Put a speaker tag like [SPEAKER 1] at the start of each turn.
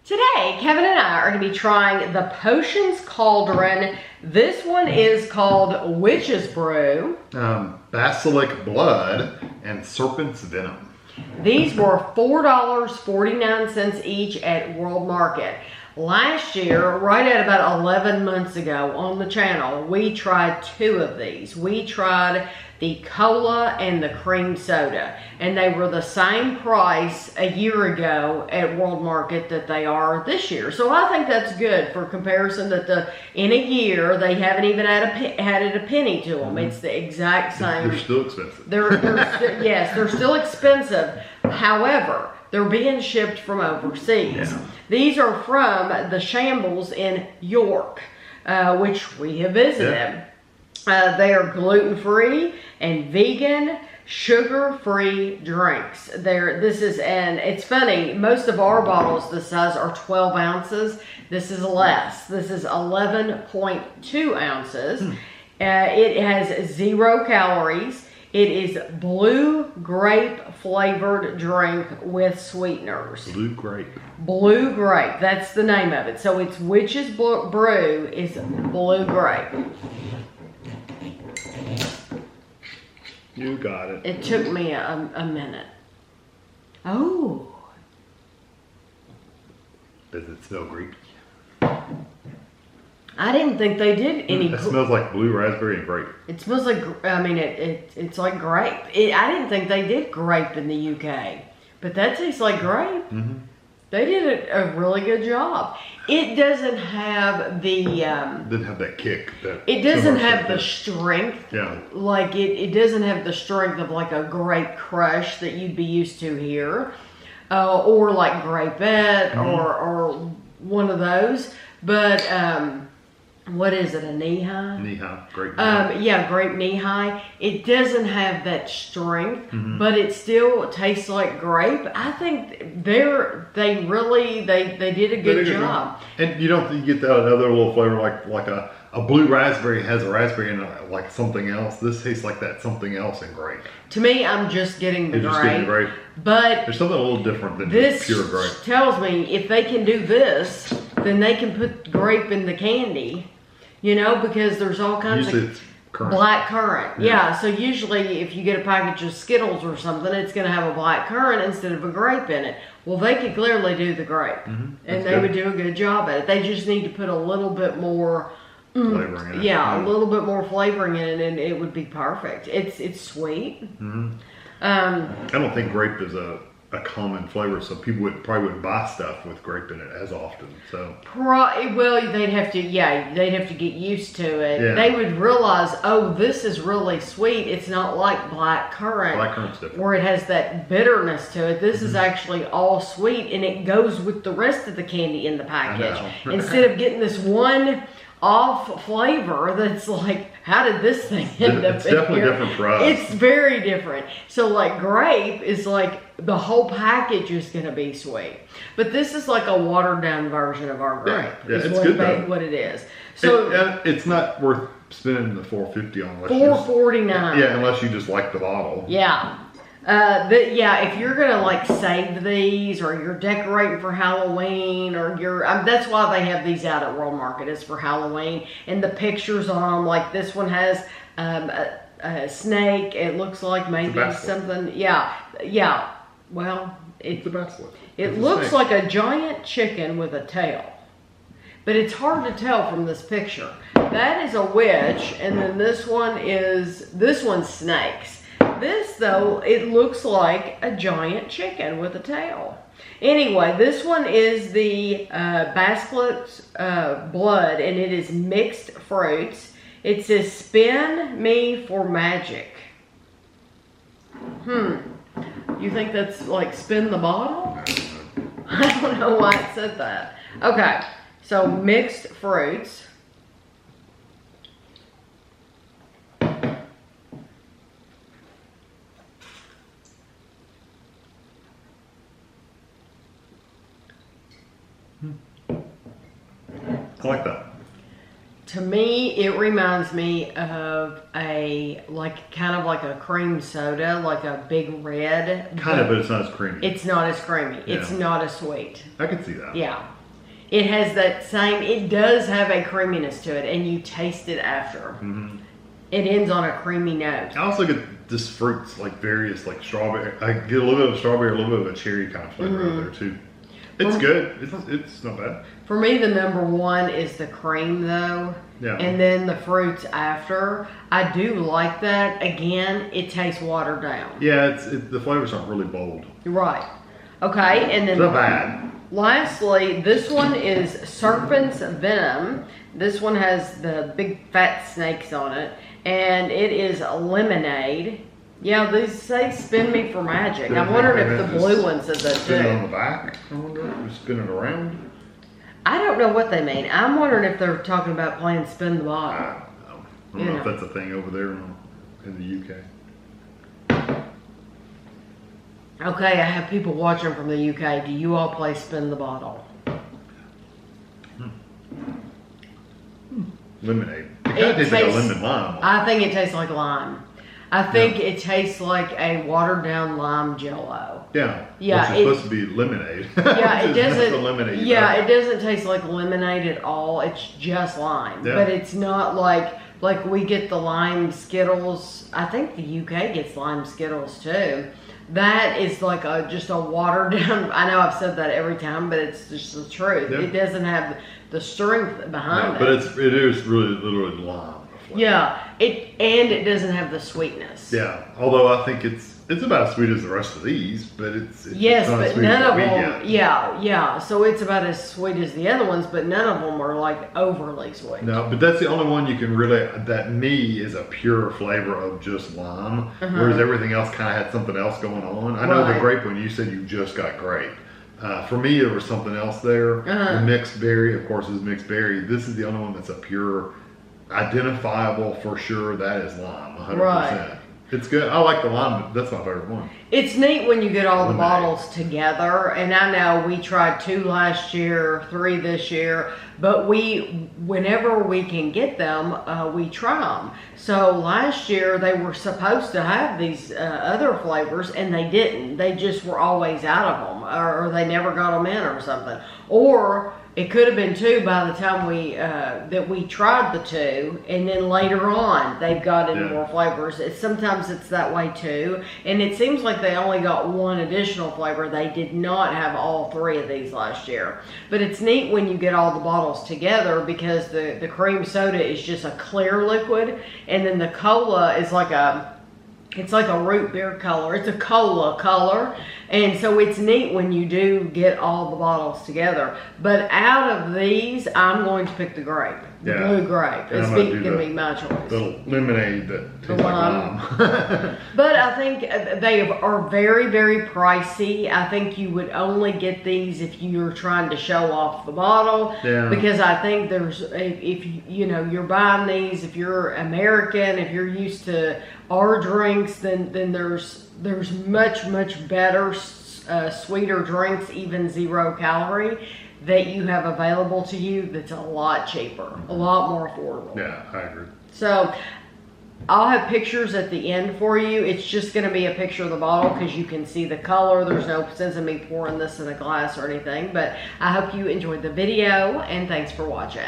[SPEAKER 1] Today, Kevin and I are going to be trying the Potions Cauldron. This one is called Witches Brew.
[SPEAKER 2] Basilisk Blood and Serpents Venom.
[SPEAKER 1] These were $4.49 each at World Market. Last year, right at about 11 months ago on the channel, we tried two of these. We tried the cola and the cream soda, and they were the same price a year ago at World Market that they are this year. So I think that's good for comparison that in a year they haven't even added a penny to them. It's the exact same.
[SPEAKER 2] They're still expensive.
[SPEAKER 1] Yes, they're still expensive. However, they're being shipped from overseas.
[SPEAKER 2] Yeah.
[SPEAKER 1] These are from the Shambles in York, which we have visited. They are gluten-free and vegan, sugar-free drinks. It's funny, most of our bottles this size are 12 ounces. This is less. This is 11.2 ounces. It has 0 calories. It is blue grape flavored drink with sweeteners.
[SPEAKER 2] Blue grape.
[SPEAKER 1] Blue grape, that's the name of it. So it's Witches Brew is blue grape.
[SPEAKER 2] You got it.
[SPEAKER 1] It took me a minute. Oh.
[SPEAKER 2] Does it smell grape?
[SPEAKER 1] I didn't think they did any.
[SPEAKER 2] It smells like blue raspberry and grape.
[SPEAKER 1] It smells like, it's like grape. I didn't think they did grape in the UK, but that tastes like grape.
[SPEAKER 2] Mm-hmm.
[SPEAKER 1] They did a really good job. It doesn't have the...
[SPEAKER 2] didn't have that kick.
[SPEAKER 1] It doesn't have the strength.
[SPEAKER 2] Yeah.
[SPEAKER 1] Like, it doesn't have the strength of like a grape crush that you'd be used to here. Or like grapette or one of those. But... what is it, a knee-high?
[SPEAKER 2] Knee-high, grape knee-high.
[SPEAKER 1] Yeah, grape knee-high. It doesn't have that strength, but it still tastes like grape. I think they did a good job.
[SPEAKER 2] And you don't think you get that another little flavor like a blue raspberry has a raspberry in it, like something else. This tastes like that something else in grape.
[SPEAKER 1] To me, I'm just getting the grape. But
[SPEAKER 2] there's something a little different than
[SPEAKER 1] this
[SPEAKER 2] just pure grape.
[SPEAKER 1] Tells me if they can do this, then they can put grape in the candy. You know, because there's all kinds of black currant. Yeah, so usually if you get a package of Skittles or something, it's going to have a black currant instead of a grape in it. Well, they could clearly do the grape. And they would do a good job at it. They just need to put a little bit more
[SPEAKER 2] flavoring in it.
[SPEAKER 1] Yeah, a little bit more flavoring in it, and it would be perfect. It's sweet.
[SPEAKER 2] I don't think grape is a common flavor, so people probably wouldn't buy stuff with grape in it as often. So
[SPEAKER 1] well, they'd have to get used to it.
[SPEAKER 2] Yeah.
[SPEAKER 1] They would realize, oh, this is really sweet. It's not like black currant.
[SPEAKER 2] Black currant's different.
[SPEAKER 1] Where it has that bitterness to it. This is actually all sweet, and it goes with the rest of the candy in the package. Instead of getting this one off flavor that's like, how did this thing end up in here? It's
[SPEAKER 2] definitely different for us.
[SPEAKER 1] It's very different. So like grape is like, the whole package is going to be sweet. But this is like a watered down version of our grape.
[SPEAKER 2] Yeah, it's good though.
[SPEAKER 1] What it is. So
[SPEAKER 2] it's not worth spending the $4.50 on.
[SPEAKER 1] $4.49.
[SPEAKER 2] Yeah, unless you just like the bottle.
[SPEAKER 1] Yeah. If you're gonna like save these, or you're decorating for Halloween, or that's why they have these out at World Market, is for Halloween. And the pictures on them, like this one has a snake. It looks like maybe something. Yeah. Well,
[SPEAKER 2] it's a basilisk.
[SPEAKER 1] It looks like a giant chicken with a tail, but it's hard to tell from this picture. That is a witch, and then this one's snakes. This, though, it looks like a giant chicken with a tail. Anyway, this one is the Basilisk Blood, and it is mixed fruits. It says, spin me for magic. You think that's like spin the bottle? I don't know why it said that. Okay, so mixed fruits.
[SPEAKER 2] I like that.
[SPEAKER 1] To me, it reminds me of kind of like a cream soda, like a big red.
[SPEAKER 2] Kind of, but it's not as creamy.
[SPEAKER 1] It's not as creamy.
[SPEAKER 2] Yeah.
[SPEAKER 1] It's not as sweet.
[SPEAKER 2] I can see that.
[SPEAKER 1] Yeah. It has that same, it does have a creaminess to it, and you taste it after. It ends on a creamy note.
[SPEAKER 2] I also get this fruits, like various, like strawberry. I get a little bit of strawberry, a little bit of a cherry kind of flavor out there too. It's good. It's not bad.
[SPEAKER 1] For me, the number one is the cream, though.
[SPEAKER 2] Yeah.
[SPEAKER 1] And then the fruits after. I do like that. Again, it tastes watered down.
[SPEAKER 2] Yeah, the flavors aren't really bold.
[SPEAKER 1] Right. Okay, and then
[SPEAKER 2] It's not bad.
[SPEAKER 1] lastly, this one is Serpents Venom. This one has the big fat snakes on it, and it is lemonade. Yeah, these say spin me for magic. I'm wondering if the blue one says that
[SPEAKER 2] Spin it on
[SPEAKER 1] too.
[SPEAKER 2] the back. I wonder if we spin it around.
[SPEAKER 1] I don't know what they mean. I'm wondering if they're talking about playing spin the bottle.
[SPEAKER 2] I don't know if that's a thing over there in the UK.
[SPEAKER 1] Okay, I have people watching from the UK. Do you all play spin the bottle?
[SPEAKER 2] Lemonade. It kind of tastes like a lemon lime.
[SPEAKER 1] I think it tastes like lime. I think it tastes like a watered down lime jello.
[SPEAKER 2] Yeah.
[SPEAKER 1] Yeah,
[SPEAKER 2] Which is supposed to be lemonade.
[SPEAKER 1] Yeah, it doesn't.
[SPEAKER 2] Lemonade,
[SPEAKER 1] Yeah, it doesn't taste like lemonade at all. It's just lime,
[SPEAKER 2] Yeah.
[SPEAKER 1] but it's not like we get the lime Skittles. I think the UK gets lime Skittles too. That is like just a watered down. I know I've said that every time, but it's just the truth.
[SPEAKER 2] Yeah.
[SPEAKER 1] It doesn't have the strength behind it.
[SPEAKER 2] But it is really literally lime.
[SPEAKER 1] Yeah, it doesn't have the sweetness.
[SPEAKER 2] Yeah, although I think it's about as sweet as the rest of these, but it's
[SPEAKER 1] yes,
[SPEAKER 2] not as
[SPEAKER 1] but
[SPEAKER 2] sweet
[SPEAKER 1] none
[SPEAKER 2] as
[SPEAKER 1] of
[SPEAKER 2] we
[SPEAKER 1] them.
[SPEAKER 2] get.
[SPEAKER 1] Yeah. So it's about as sweet as the other ones, but none of them are like overly sweet.
[SPEAKER 2] No, but that's the only one you can really, that me is a pure flavor of just lime, whereas everything else kind of had something else going on. I know the grape one, you said you just got grape. For me, there was something else there. The mixed berry, of course, is mixed berry. This is the only one that's a pure, identifiable for sure. That is lime, 100%.
[SPEAKER 1] Right.
[SPEAKER 2] It's good. I like the lime, but that's my favorite one.
[SPEAKER 1] It's neat when you get all the
[SPEAKER 2] Lemonade.
[SPEAKER 1] bottles together, and I know we tried 2 last year, 3 this year, but whenever we can get them, we try them. So last year they were supposed to have these other flavors, and they didn't. They just were always out of them, or they never got them in or something. Or it could have been 2 by the time that we tried the 2, and then later on they've got in more flavors. Sometimes it's that way too, and it seems like they only got 1 additional flavor. They did not have all 3 of these last year. But it's neat when you get all the bottles together, because the cream soda is just a clear liquid, and then the cola is like it's like a root beer color. It's a cola color. And so it's neat when you do get all the bottles together. But out of these, I'm going to pick the grape. The blue grape. It's going to be my choice.
[SPEAKER 2] The lemonade that tastes like lime.
[SPEAKER 1] But I think they are very, very pricey. I think you would only get these if you're trying to show off the bottle.
[SPEAKER 2] Yeah.
[SPEAKER 1] Because I think if you're buying these, if you're American, if you're used to our drinks, then there's much, much better, sweeter drinks, even 0 calorie, that you have available to you that's a lot cheaper, a lot more affordable.
[SPEAKER 2] Yeah, I agree.
[SPEAKER 1] So I'll have pictures at the end for you. It's just going to be a picture of the bottle because you can see the color. There's no sense in me pouring this in a glass or anything. But I hope you enjoyed the video, and thanks for watching.